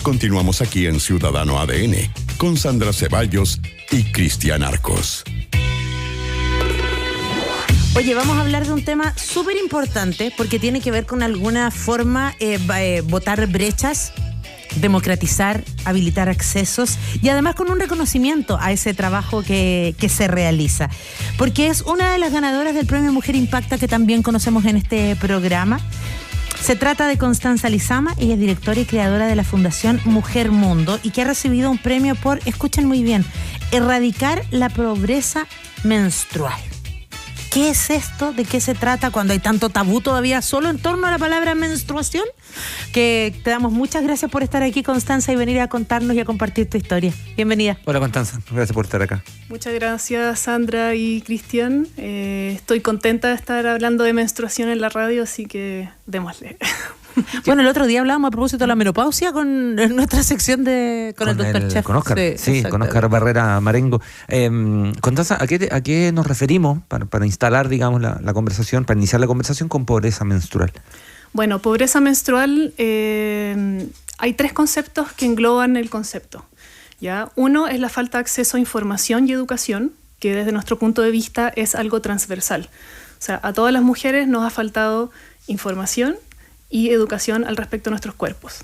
Continuamos aquí en Ciudadano ADN con Sandra Ceballos y Cristian Arcos. Oye, vamos a hablar de un tema súper importante porque tiene que ver con alguna forma botar brechas, democratizar, habilitar accesos y además con un reconocimiento a ese trabajo que se realiza. Porque es una de las ganadoras del Premio Mujer Impacta que también conocemos en este programa. Se trata de Constanza Lizama, ella es directora y creadora de la Fundación Mujer Mundo y que ha recibido un premio por, escuchen muy bien, erradicar la pobreza menstrual. ¿Qué es esto? ¿De qué se trata cuando hay tanto tabú todavía solo en torno a la palabra menstruación? Que te damos muchas gracias por estar aquí, Constanza, y venir a contarnos y a compartir tu historia. Bienvenida. Hola, Constanza. Gracias por estar acá. Muchas gracias, Sandra y Cristian. Estoy contenta de estar hablando de menstruación en la radio, así que démosle. Bueno, el otro día hablábamos a propósito de la menopausia con nuestra sección con el doctor Chef. Con Óscar, sí, con Óscar Barrera Marengo. Constanza, ¿a qué nos referimos para instalar, digamos, la conversación, para iniciar la conversación con pobreza menstrual? Bueno, pobreza menstrual, hay tres conceptos que engloban el concepto, ¿ya? Uno es la falta de acceso a información y educación, que desde nuestro punto de vista es algo transversal. O sea, a todas las mujeres nos ha faltado información y educación al respecto de nuestros cuerpos.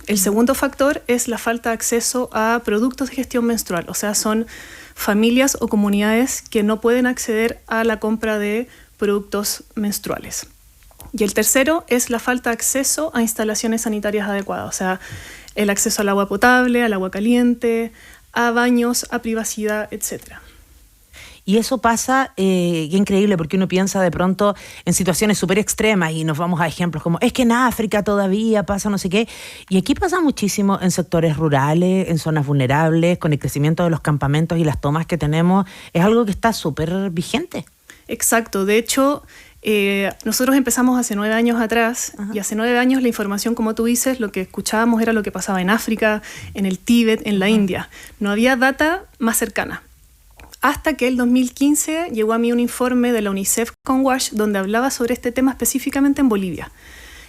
El segundo factor es la falta de acceso a productos de gestión menstrual, o sea, son familias o comunidades que no pueden acceder a la compra de productos menstruales. Y el tercero es la falta de acceso a instalaciones sanitarias adecuadas, o sea, el acceso al agua potable, al agua caliente, a baños, a privacidad, etcétera. Y eso pasa, increíble, porque uno piensa de pronto en situaciones súper extremas y nos vamos a ejemplos como, es que en África todavía pasa no sé qué. Y aquí pasa muchísimo en sectores rurales, en zonas vulnerables, con el crecimiento de los campamentos y las tomas que tenemos. Es algo que está súper vigente. Exacto. De hecho, nosotros empezamos hace 9 años atrás. Ajá. Y hace 9 años la información, como tú dices, lo que escuchábamos era lo que pasaba en África, en el Tíbet, en la India. No había data más cercana. Hasta que el 2015 llegó a mí un informe de la UNICEF con WASH donde hablaba sobre este tema específicamente en Bolivia.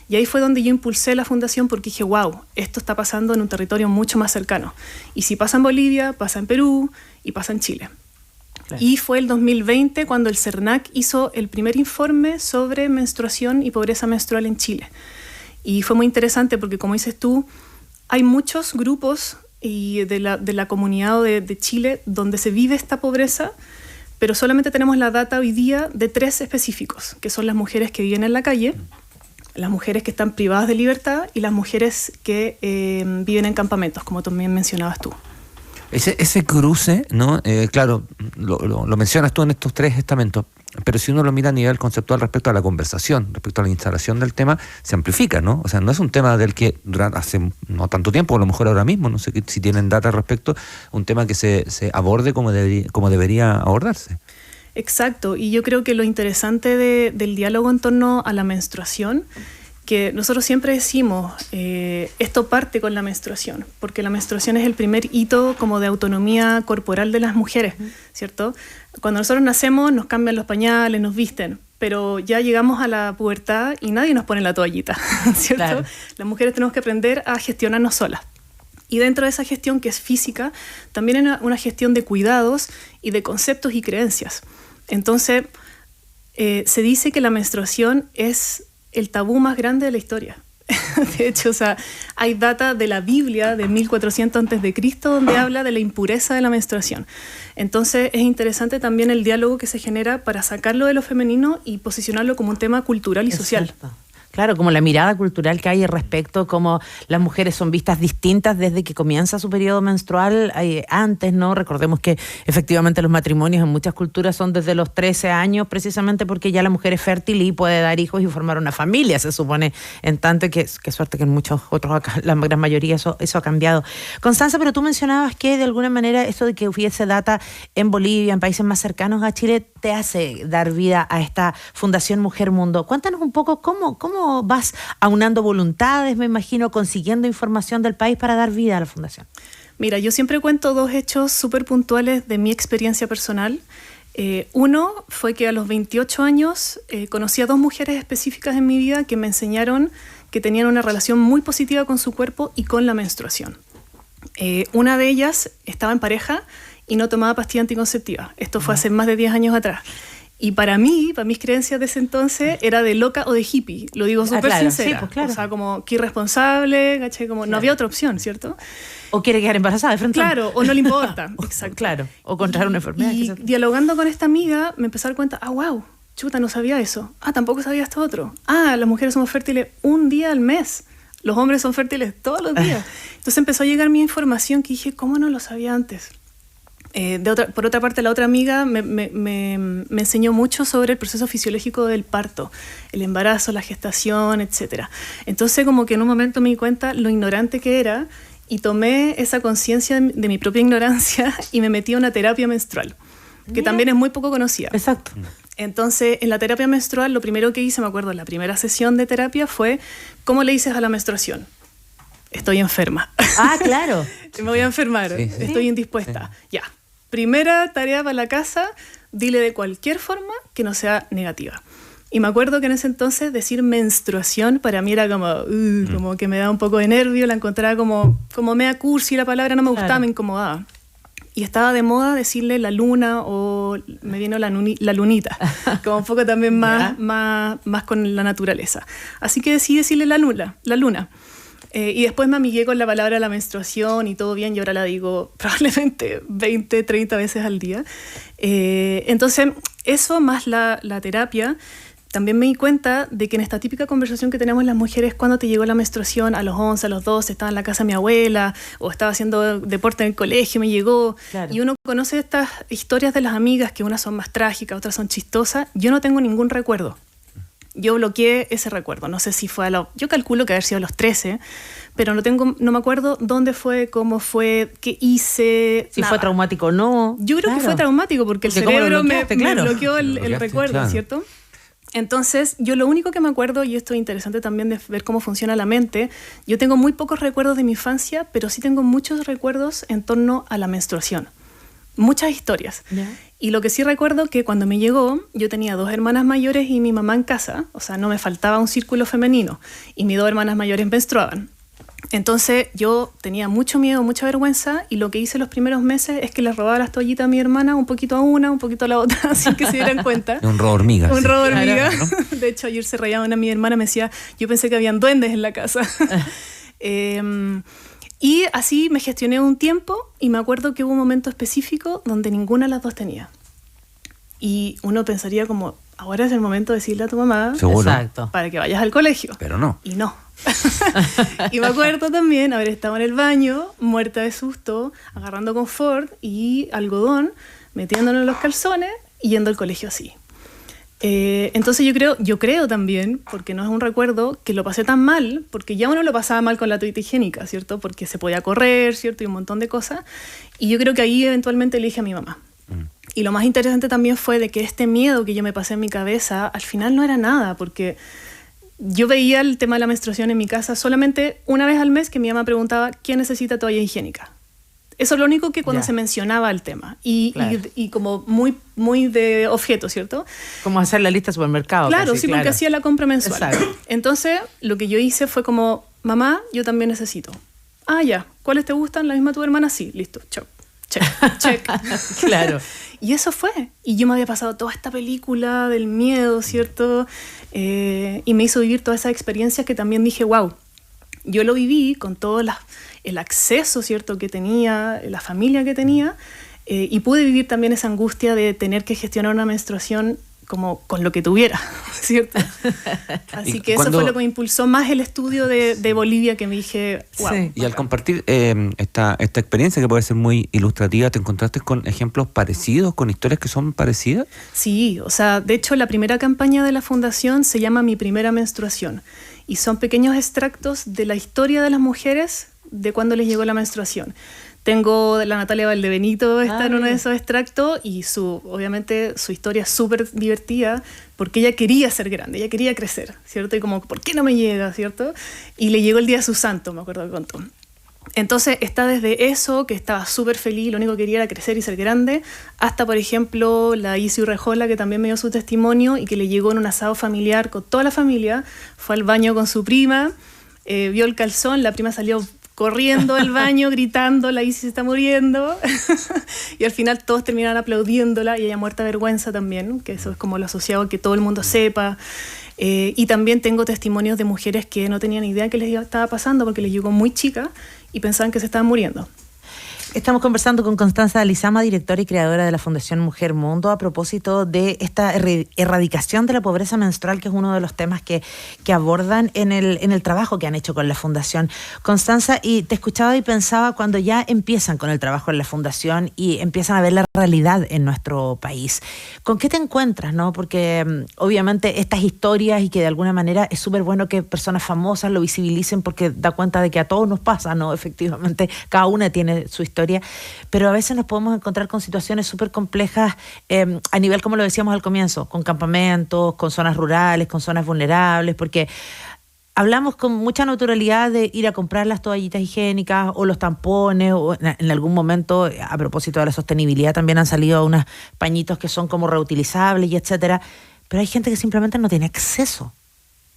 Y ahí fue donde yo impulsé la fundación porque dije, wow, esto está pasando en un territorio mucho más cercano. Y si pasa en Bolivia, pasa en Perú y pasa en Chile. Claro. Y fue el 2020 cuando el CERNAC hizo el primer informe sobre menstruación y pobreza menstrual en Chile. Y fue muy interesante porque, como dices tú, hay muchos grupos y de la comunidad de Chile donde se vive esta pobreza, pero solamente tenemos la data hoy día de 3 específicos, que son las mujeres que viven en la calle, las mujeres que están privadas de libertad y las mujeres que viven en campamentos, como también mencionabas tú. Ese cruce, ¿no? Claro, lo mencionas tú en estos 3 estamentos, pero si uno lo mira a nivel conceptual respecto a la conversación, respecto a la instalación del tema, se amplifica, ¿no? O sea, no es un tema del que hace no tanto tiempo, a lo mejor ahora mismo, no sé si tienen data al respecto, un tema que se aborde como debería abordarse. Exacto, y yo creo que lo interesante del diálogo en torno a la menstruación, que nosotros siempre decimos, esto parte con la menstruación, porque la menstruación es el primer hito como de autonomía corporal de las mujeres, ¿cierto? Cuando nosotros nacemos nos cambian los pañales, nos visten, pero ya llegamos a la pubertad y nadie nos pone la toallita, ¿cierto? Claro. Las mujeres tenemos que aprender a gestionarnos solas. Y dentro de esa gestión que es física, también hay una gestión de cuidados y de conceptos y creencias. Entonces, se dice que la menstruación es el tabú más grande de la historia. De hecho, o sea, hay data de la Biblia de 1400 a.C. donde habla de la impureza de la menstruación. Entonces, es interesante también el diálogo que se genera para sacarlo de lo femenino y posicionarlo como un tema cultural y social. Cierto. Claro, como la mirada cultural que hay al respecto, como las mujeres son vistas distintas desde que comienza su periodo menstrual, antes, ¿no? Recordemos que efectivamente los matrimonios en muchas culturas son desde los 13 años, precisamente porque ya la mujer es fértil y puede dar hijos y formar una familia, se supone, en tanto que suerte que en muchos otros, acá, la gran mayoría, eso ha cambiado. Constanza, pero tú mencionabas que de alguna manera esto de que hubiese data en Bolivia, en países más cercanos a Chile, te hace dar vida a esta Fundación Mujer Mundo. Cuéntanos un poco cómo vas aunando voluntades, me imagino, consiguiendo información del país para dar vida a la fundación. Mira, yo siempre cuento 2 hechos súper puntuales de mi experiencia personal. Uno fue que a los 28 años conocí a 2 mujeres específicas en mi vida que me enseñaron que tenían una relación muy positiva con su cuerpo y con la menstruación. Una de ellas estaba en pareja y no tomaba pastilla anticonceptiva. Esto fue hace más de 10 años atrás. Y para mí, para mis creencias de ese entonces, era de loca o de hippie. Lo digo súper sincera. Sí, pues claro. O sea, como que irresponsable, ¿cachai? Como no había otra opción, ¿cierto? O quiere quedar embarazada de frente. Claro, o no le importa. Exacto. Claro, o contraer una enfermedad. Y dialogando con esta amiga, me empecé a dar cuenta, wow, chuta, no sabía eso. Tampoco sabía esto otro. Las mujeres somos fértiles un día al mes. Los hombres son fértiles todos los días. Entonces empezó a llegar mi información que dije, ¿cómo no lo sabía antes? Por otra parte, la otra amiga me enseñó mucho sobre el proceso fisiológico del parto, el embarazo, la gestación, etc. Entonces, como que en un momento me di cuenta lo ignorante que era y tomé esa conciencia de mi propia ignorancia y me metí a una terapia menstrual, que también es muy poco conocida. Exacto. Entonces, en la terapia menstrual, lo primero que hice, me acuerdo, en la primera sesión de terapia fue, ¿cómo le dices a la menstruación? Estoy enferma. Claro. Me voy a enfermar, estoy indispuesta. Ya. Primera tarea para la casa, dile de cualquier forma que no sea negativa. Y me acuerdo que en ese entonces decir menstruación para mí era como que me daba un poco de nervio, la encontraba como mea cursi, la palabra no me gustaba, me incomodaba. Y estaba de moda decirle la luna o me vino la lunita, como un poco también más con la naturaleza. Así que decidí decirle la luna. Y después me amigué con la palabra la menstruación y todo bien, y ahora la digo probablemente 20, 30 veces al día. Entonces, eso más la terapia, también me di cuenta de que en esta típica conversación que tenemos las mujeres, cuando te llegó la menstruación, a los 11, a los 12, estaba en la casa de mi abuela, o estaba haciendo deporte en el colegio, me llegó, claro. Y uno conoce estas historias de las amigas, que unas son más trágicas, otras son chistosas. Yo no tengo ningún recuerdo. Yo bloqueé ese recuerdo, no sé si fue yo calculo que haber sido a los 13, pero no me acuerdo dónde fue, cómo fue, qué hice, si fue traumático o no. Yo creo que fue traumático porque el cerebro me bloqueó el recuerdo, claro. ¿Cierto? Entonces, yo lo único que me acuerdo, y esto es interesante también de ver cómo funciona la mente, yo tengo muy pocos recuerdos de mi infancia, pero sí tengo muchos recuerdos en torno a la menstruación. Muchas historias. Yeah. Y lo que sí recuerdo que cuando me llegó, yo tenía 2 hermanas mayores y mi mamá en casa, o sea, no me faltaba un círculo femenino, y mis 2 hermanas mayores menstruaban. Entonces yo tenía mucho miedo, mucha vergüenza, y lo que hice los primeros meses es que les robaba las toallitas a mi hermana, un poquito a una, un poquito a la otra, sin que se dieran cuenta. Un robo hormiga. Un robo hormiga. Claro, ¿no? De hecho, ayer se reía una mi hermana, me decía, yo pensé que habían duendes en la casa. Y así me gestioné un tiempo, y me acuerdo que hubo un momento específico donde ninguna de las 2 tenía. Y uno pensaría como, ahora es el momento de decirle a tu mamá, seguro, para que vayas al colegio. Pero no. Y no. Y me acuerdo también haber estado en el baño, muerta de susto, agarrando confort y algodón, metiéndolo en los calzones y yendo al colegio así. Entonces yo creo también, porque no es un recuerdo, que lo pasé tan mal, porque ya uno lo pasaba mal con la toallita higiénica, ¿cierto? Porque se podía correr, ¿cierto? Y un montón de cosas. Y yo creo que ahí eventualmente le dije a mi mamá. Y lo más interesante también fue de que este miedo que yo me pasé en mi cabeza, al final no era nada, porque yo veía el tema de la menstruación en mi casa solamente una vez al mes, que mi mamá preguntaba, ¿quién necesita toalla higiénica? Eso es lo único que cuando se mencionaba el tema. Y como muy de objeto, ¿cierto? Como hacer la lista de supermercado. Claro, casi, sí, porque hacía la compra mensual. Exacto. Entonces, lo que yo hice fue como, mamá, yo también necesito. Ya. ¿Cuáles te gustan? ¿La misma tu hermana? Sí, listo, chao. Check. Claro. Y eso fue. Y yo me había pasado toda esta película del miedo, ¿cierto? Y me hizo vivir todas esas experiencias que también dije, wow, yo lo viví con todo el acceso, ¿cierto?, que tenía, la familia que tenía, y pude vivir también esa angustia de tener que gestionar una menstruación como con lo que tuviera, ¿cierto? Así que eso fue lo que me impulsó más el estudio de Bolivia, que me dije, wow. Sí. Y al compartir esta experiencia, que puede ser muy ilustrativa, ¿te encontraste con ejemplos parecidos, con historias que son parecidas? Sí, o sea, de hecho la primera campaña de la fundación se llama Mi Primera Menstruación, y son pequeños extractos de la historia de las mujeres de cuando les llegó la menstruación. Tengo la Natalia Valdebenito, está en uno de esos extractos, y obviamente su historia es súper divertida, porque ella quería ser grande, ella quería crecer, ¿cierto? Y como, ¿por qué no me llega, cierto? Y le llegó el día de su santo, me acuerdo que contó. Entonces está desde eso, que estaba súper feliz, lo único que quería era crecer y ser grande, hasta, por ejemplo, la Isi Urrejola, que también me dio su testimonio y que le llegó en un asado familiar con toda la familia, fue al baño con su prima, vio el calzón, la prima salió corriendo al baño, gritando, la Isi se está muriendo, y al final todos terminaron aplaudiéndola, y ella muerta de vergüenza también, que eso es como lo asociado a que todo el mundo sepa. Y también tengo testimonios de mujeres que no tenían idea qué les estaba pasando porque les llegó muy chica y pensaban que se estaban muriendo. Estamos conversando con Constanza Lizama, directora y creadora de la Fundación Mujer Mundo, a propósito de esta erradicación de la pobreza menstrual, que es uno de los temas que abordan en el trabajo que han hecho con la Fundación. Constanza, y te escuchaba y pensaba cuando ya empiezan con el trabajo en la Fundación y empiezan a ver la realidad en nuestro país. ¿Con qué te encuentras, no? Porque obviamente estas historias, y que de alguna manera es súper bueno que personas famosas lo visibilicen porque da cuenta de que a todos nos pasa, ¿no? Efectivamente, cada una tiene su historia, pero a veces nos podemos encontrar con situaciones súper complejas a nivel, como lo decíamos al comienzo, con campamentos, con zonas rurales, con zonas vulnerables, porque hablamos con mucha naturalidad de ir a comprar las toallitas higiénicas o los tampones, o en algún momento, a propósito de la sostenibilidad, también han salido unos pañitos que son como reutilizables y etcétera, pero hay gente que simplemente no tiene acceso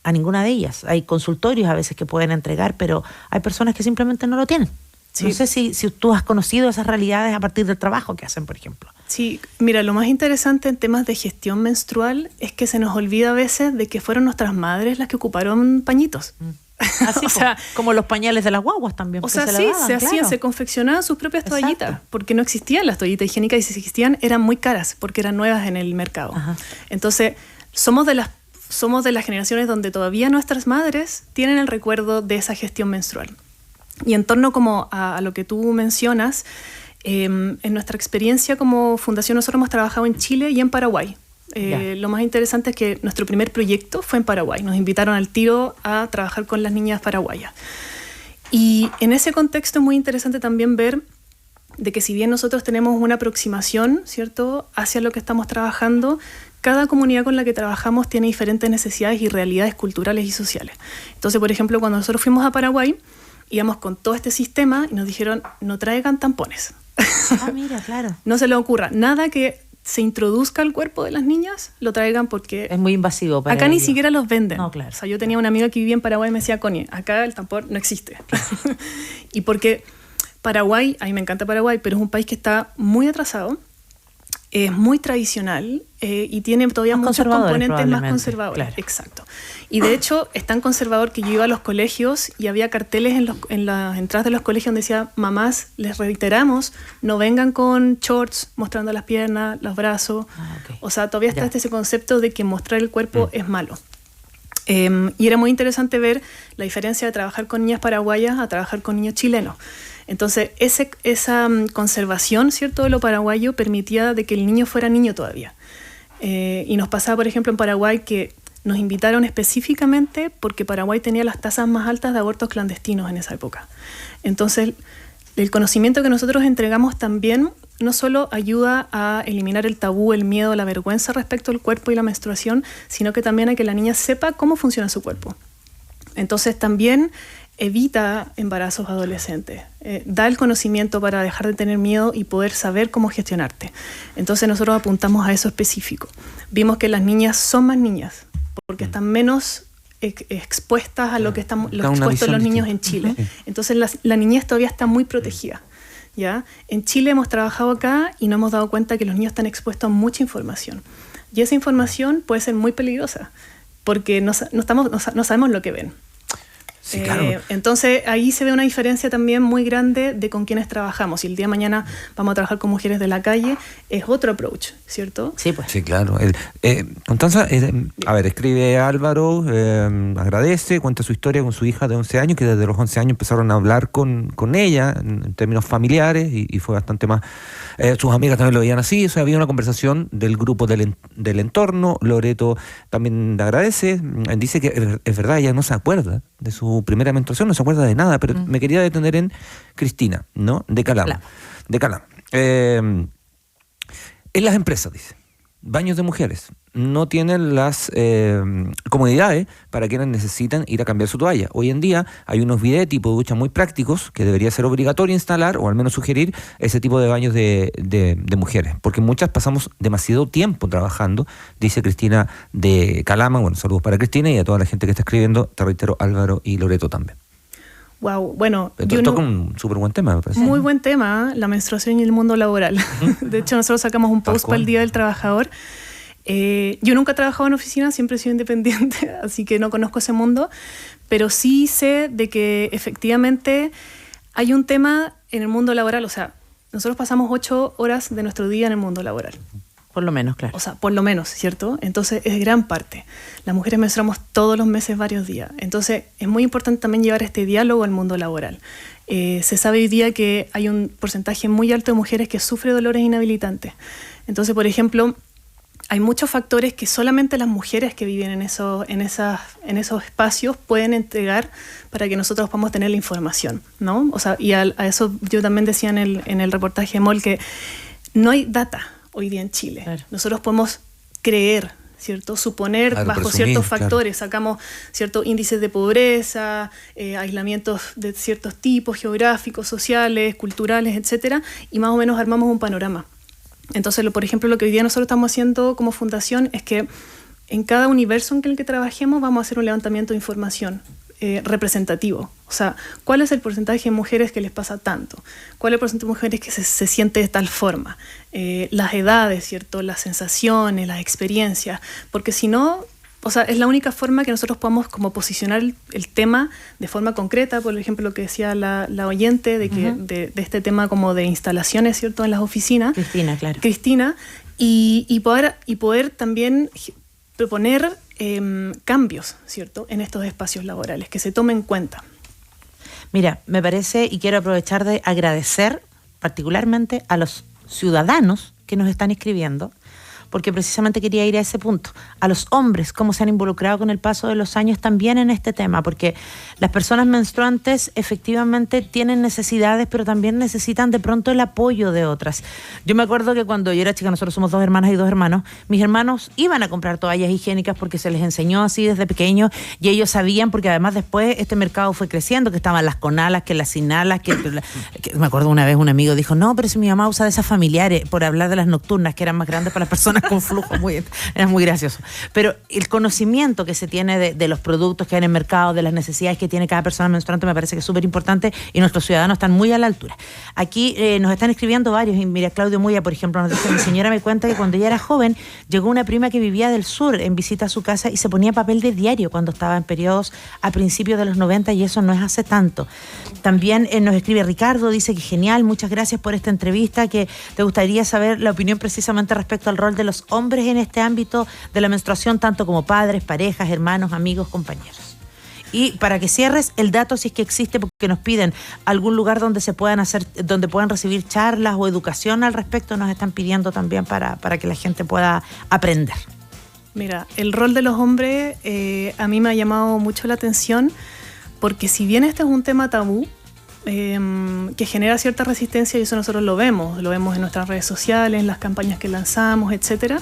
a ninguna de ellas. Hay consultorios a veces que pueden entregar, pero hay personas que simplemente no lo tienen. Sí. No sé si tú has conocido esas realidades a partir del trabajo que hacen, por ejemplo. Sí, mira, lo más interesante en temas de gestión menstrual es que se nos olvida a veces de que fueron nuestras madres las que ocuparon pañitos. Así, o sea, como los pañales de las guaguas también. O sea, sí, se hacían, se confeccionan sus propias toallitas, porque no existían las toallitas higiénicas, y si existían eran muy caras, porque eran nuevas en el mercado. Ajá. Entonces, somos de las generaciones donde todavía nuestras madres tienen el recuerdo de esa gestión menstrual. Y en torno como a lo que tú mencionas, en nuestra experiencia como fundación nosotros hemos trabajado en Chile y en Paraguay. Lo más interesante es que nuestro primer proyecto fue en Paraguay. Nos invitaron al tiro a trabajar con las niñas paraguayas. Y en ese contexto es muy interesante también ver de que si bien nosotros tenemos una aproximación, ¿cierto?, hacia lo que estamos trabajando, cada comunidad con la que trabajamos tiene diferentes necesidades y realidades culturales y sociales. Entonces, por ejemplo, cuando nosotros fuimos a Paraguay, íbamos con todo este sistema y nos dijeron, no traigan tampones. Ah, mira, claro. No se les ocurra nada que se introduzca al cuerpo de las niñas, lo traigan porque... Es muy invasivo para acá ellos. Ni siquiera los venden. No, claro. O sea, yo tenía una amiga que vivía en Paraguay y me decía, Connie, acá el tampón no existe. Y porque Paraguay, a mí me encanta Paraguay, pero es un país que está muy atrasado, es muy tradicional y tiene todavía muchos componentes más conservadores. Claro. Exacto. Y de hecho es tan conservador que yo iba a los colegios y había carteles en las entradas de los colegios donde decía, mamás, les reiteramos, no vengan con shorts mostrando las piernas, los brazos. Okay. O sea, todavía está ese concepto de que mostrar el cuerpo es malo. Y era muy interesante ver la diferencia de trabajar con niñas paraguayas a trabajar con niños chilenos. Entonces, esa conservación, ¿cierto?, de lo paraguayo permitía de que el niño fuera niño todavía. Y nos pasaba, por ejemplo, en Paraguay que nos invitaron específicamente porque Paraguay tenía las tasas más altas de abortos clandestinos en esa época. Entonces, el conocimiento que nosotros entregamos también no solo ayuda a eliminar el tabú, el miedo, la vergüenza respecto al cuerpo y la menstruación, sino que también a que la niña sepa cómo funciona su cuerpo. Entonces, también evita embarazos adolescentes, da el conocimiento para dejar de tener miedo y poder saber cómo gestionarte. Entonces nosotros apuntamos a eso específico. Vimos que las niñas son más niñas porque están menos expuestas a lo que están expuestos los niños en Chile. Entonces la niñez todavía está muy protegida. ¿Ya? En Chile hemos trabajado acá y nos hemos dado cuenta que los niños están expuestos a mucha información. Y esa información puede ser muy peligrosa porque no sabemos lo que ven. Sí, claro. Entonces ahí se ve una diferencia también muy grande de con quienes trabajamos. Si el día de mañana vamos a trabajar con mujeres de la calle, es otro approach, ¿cierto? Sí, pues. Sí, claro. Constanza, a ver, escribe Álvaro, agradece, cuenta su historia con su hija de 11 años, que desde los 11 años empezaron a hablar con ella en términos familiares y fue bastante más... sus amigas también lo veían así, o sea, había una conversación del grupo del entorno. Loreto también agradece, dice que es verdad, ella no se acuerda de su primera menstruación, no se acuerda de nada, pero me quería detener en Cristina, ¿no? De Calama. En las empresas, dice. baños de mujeres, no tienen las comodidades para quienes necesitan ir a cambiar su toalla. Hoy en día hay unos bidets tipo de ducha muy prácticos que debería ser obligatorio instalar o al menos sugerir ese tipo de baños de mujeres, porque muchas pasamos demasiado tiempo trabajando, dice Cristina de Calama. Bueno, saludos para Cristina y a toda la gente que está escribiendo, te reitero, Álvaro y Loreto también. Wow, bueno, toca un súper buen tema, me parece. Muy buen tema, la menstruación y el mundo laboral. De hecho, nosotros sacamos un post para el Día del Trabajador. Yo nunca he trabajado en oficina, siempre he sido independiente, así que no conozco ese mundo, pero sí sé de que efectivamente hay un tema en el mundo laboral. O sea, nosotros pasamos 8 horas de nuestro día en el mundo laboral. Por lo menos, claro. O sea, por lo menos, ¿cierto? Entonces, es gran parte. Las mujeres menstruamos todos los meses, varios días. Entonces, es muy importante también llevar este diálogo al mundo laboral. Se sabe hoy día que hay un porcentaje muy alto de mujeres que sufren dolores inhabilitantes. Entonces, por ejemplo, hay muchos factores que solamente las mujeres que viven en esos espacios pueden entregar para que nosotros podamos tener la información, ¿no? O sea, y a eso yo también decía en el reportaje de MOL que no hay data hoy día en Chile. Claro. Nosotros podemos creer, ¿cierto? Suponer, claro, bajo ciertos factores, claro. Sacamos ciertos índices de pobreza, aislamientos de ciertos tipos geográficos, sociales, culturales, etcétera, y más o menos armamos un panorama. Entonces, por ejemplo, lo que hoy día nosotros estamos haciendo como fundación es que en cada universo en el que trabajemos vamos a hacer un levantamiento de información representativo. O sea, ¿cuál es el porcentaje de mujeres que les pasa tanto? ¿Cuál es el porcentaje de mujeres que se siente de tal forma? Las edades, ¿cierto? Las sensaciones, las experiencias. Porque si no, o sea, es la única forma que nosotros podamos como posicionar el tema de forma concreta. Por ejemplo, lo que decía la oyente de que de este tema como de instalaciones, ¿cierto? En las oficinas. Cristina, claro. Cristina. Y poder también proponer cambios, ¿cierto? En estos espacios laborales, que se tomen en cuenta. Mira, me parece, y quiero aprovechar de agradecer particularmente a los ciudadanos que nos están escribiendo, porque precisamente quería ir a ese punto, a los hombres, cómo se han involucrado con el paso de los años también en este tema, porque las personas menstruantes efectivamente tienen necesidades, pero también necesitan de pronto el apoyo de otras. Yo me acuerdo que cuando yo era chica, nosotros somos 2 hermanas y 2 hermanos, mis hermanos iban a comprar toallas higiénicas porque se les enseñó así desde pequeños, y ellos sabían, porque además después este mercado fue creciendo, que estaban las conalas, que las sinalas, que me acuerdo una vez un amigo dijo, no, pero si mi mamá usa de esas familiares, por hablar de las nocturnas, que eran más grandes para las personas con flujo, era muy gracioso. Pero el conocimiento que se tiene de los productos que hay en el mercado, de las necesidades que tiene cada persona menstruante, me parece que es súper importante, y nuestros ciudadanos están muy a la altura. Aquí nos están escribiendo varios, y mira, Claudio Muya, por ejemplo, nos dice, mi señora me cuenta que cuando ella era joven, llegó una prima que vivía del sur en visita a su casa y se ponía papel de diario cuando estaba en periodos a principios de los 90, y eso no es hace tanto. También nos escribe Ricardo, dice que genial, muchas gracias por esta entrevista, que te gustaría saber la opinión precisamente respecto al rol de los hombres en este ámbito de la menstruación, tanto como padres, parejas, hermanos, amigos, compañeros. Y para que cierres el dato, si es que existe, porque nos piden algún lugar donde se puedan hacer, donde puedan recibir charlas o educación al respecto, nos están pidiendo también para que la gente pueda aprender. Mira, el rol de los hombres a mí me ha llamado mucho la atención, porque si bien este es un tema tabú, que genera cierta resistencia, y eso nosotros lo vemos en nuestras redes sociales, en las campañas que lanzamos, etcétera.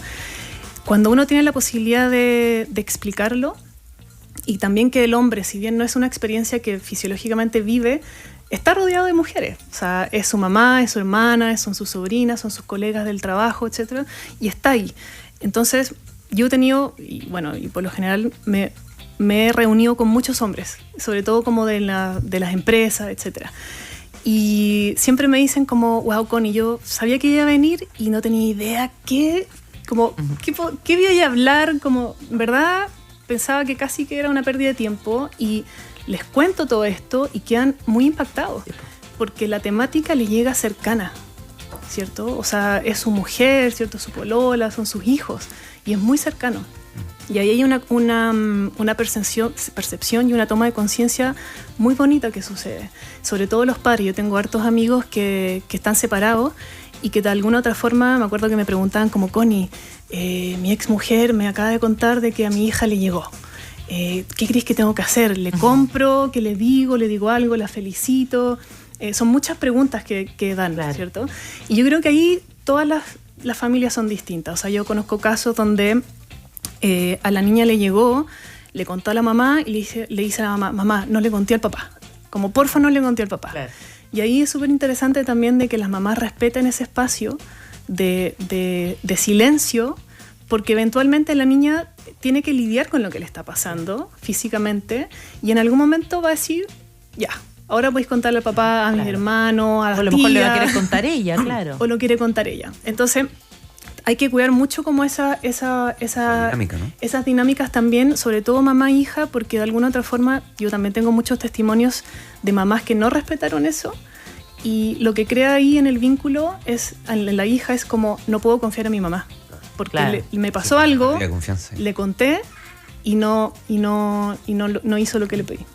Cuando uno tiene la posibilidad de explicarlo, y también que el hombre, si bien no es una experiencia que fisiológicamente vive, está rodeado de mujeres. O sea, es su mamá, es su hermana, son sus sobrinas, son sus colegas del trabajo, etcétera, y está ahí. Entonces, yo he tenido, y por lo general me he reunido con muchos hombres, sobre todo como de las empresas, etcétera. Y siempre me dicen como, wow, Connie, yo sabía que iba a venir y no tenía idea qué iba a hablar, como, ¿verdad? Pensaba que casi que era una pérdida de tiempo, y les cuento todo esto y quedan muy impactados, porque la temática les llega cercana, ¿cierto? O sea, es su mujer, ¿cierto? Su polola, son sus hijos, y es muy cercano. Y ahí hay una percepción y una toma de conciencia muy bonita que sucede. Sobre todo los padres. Yo tengo hartos amigos que están separados y que de alguna otra forma, me acuerdo que me preguntaban como, Connie, mi ex mujer me acaba de contar de que a mi hija le llegó. ¿Qué crees que tengo que hacer? ¿Le compro? ¿Qué le digo algo? ¿La felicito? Son muchas preguntas que dan, claro. ¿Cierto? Y yo creo que ahí todas las familias son distintas. O sea, yo conozco casos donde a la niña le llegó, le contó a la mamá y le dice a la mamá, mamá, no le conté al papá. Como porfa no le conté al papá. Claro. Y ahí es súper interesante también de que las mamás respeten ese espacio de silencio, porque eventualmente la niña tiene que lidiar con lo que le está pasando físicamente y en algún momento va a decir, ya, ahora podéis contarle al papá, a mis hermanos, a las O a lo mejor le va a tías, querer contar ella, claro. o lo quiere contar ella. Entonces, hay que cuidar mucho como esa dinámica, ¿no? esas dinámicas también, sobre todo mamá e hija, porque de alguna otra forma yo también tengo muchos testimonios de mamás que no respetaron eso y lo que crea ahí en el vínculo es, en la hija es como, no puedo confiar en mi mamá, porque Claro. me pasó algo, Confianza. le conté y no hizo lo que le pedí.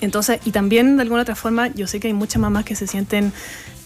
Entonces, y también de alguna otra forma, yo sé que hay muchas mamás que se sienten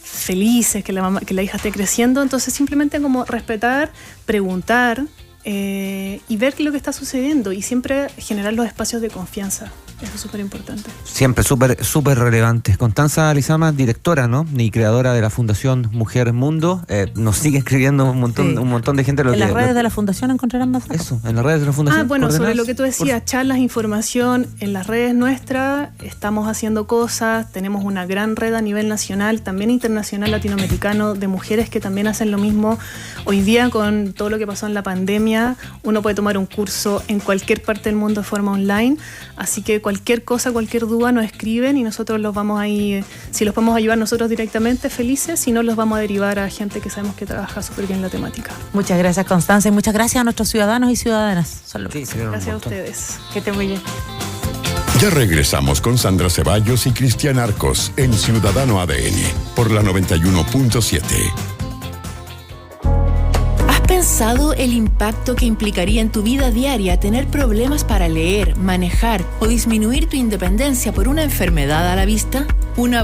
felices que la hija esté creciendo, entonces simplemente como respetar, preguntar y ver lo que está sucediendo y siempre generar los espacios de confianza. Eso es súper importante. Siempre súper relevante. Constanza Lizama, directora, ¿no? Y creadora de la Fundación Mujer Mundo, nos sigue escribiendo un montón de gente. En las redes de la Fundación encontrarán más datos. Eso, en las redes de la Fundación. Bueno, sobre coordenadas lo que tú decías, charlas, información, en las redes nuestras estamos haciendo cosas, tenemos una gran red a nivel nacional, también internacional, latinoamericano, de mujeres que también hacen lo mismo. Hoy día, con todo lo que pasó en la pandemia, uno puede tomar un curso en cualquier parte del mundo de forma online, así que cualquier cosa, cualquier duda nos escriben y nosotros los vamos a ir, si los podemos ayudar nosotros directamente, felices, si no los vamos a derivar a gente que sabemos que trabaja súper bien la temática. Muchas gracias, Constanza, y muchas gracias a nuestros ciudadanos y ciudadanas. Saludos. Sí, sería un Gracias a montón. ustedes. Que te muy bien. Ya regresamos con Sandra Ceballos y Cristian Arcos en Ciudadano ADN por la 91.7. ¿Has pensado el impacto que implicaría en tu vida diaria tener problemas para leer, manejar o disminuir tu independencia por una enfermedad a la vista? Una